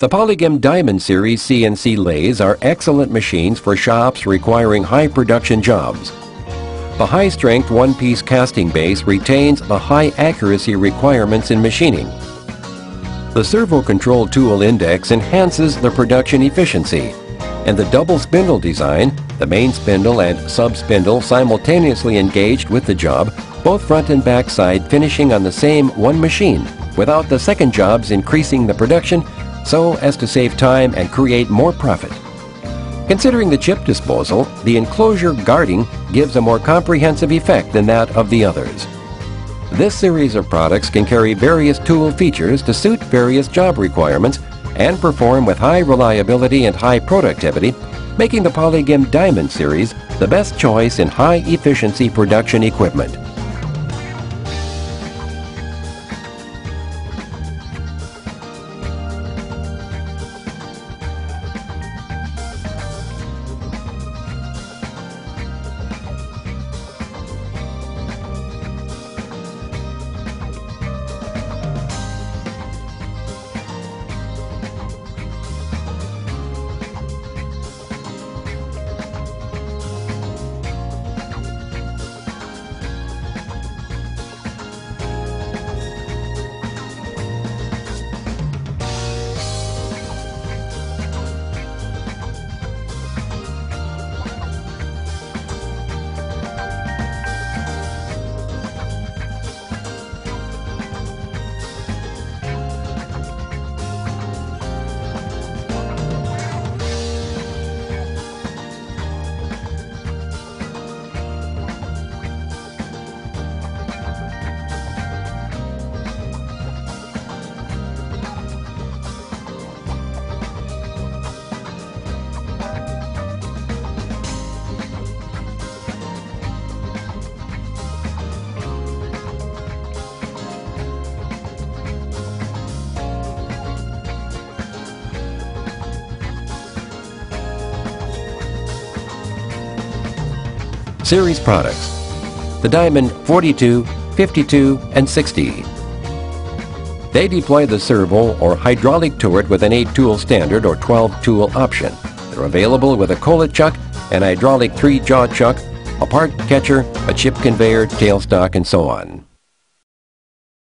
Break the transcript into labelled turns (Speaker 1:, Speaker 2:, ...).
Speaker 1: The Polygim-Diamond series CNC lathes are excellent machines for shops requiring high production jobs. The high-strength one-piece casting base retains the high accuracy requirements in machining. The servo-control tool index enhances the production efficiency, and the double spindle design, the main spindle and sub-spindle simultaneously engaged with the job, both front and back side finishing on the same one machine, without the second jobs increasing the production so as to save time and create more profit. Considering the chip disposal, the enclosure guarding gives a more comprehensive effect than that of the others. This series of products can carry various tool features to suit various job requirements and perform with high reliability and high productivity, making the Polygim-Diamond series the best choice in high-efficiency production equipment. Series products: the Daimond 42, 52, and 60. They deploy the servo or hydraulic turret with an 8-tool standard or 12-tool option. They're available with a collet chuck, an hydraulic 3-jaw chuck, a part catcher, a chip conveyor, tailstock, and so on.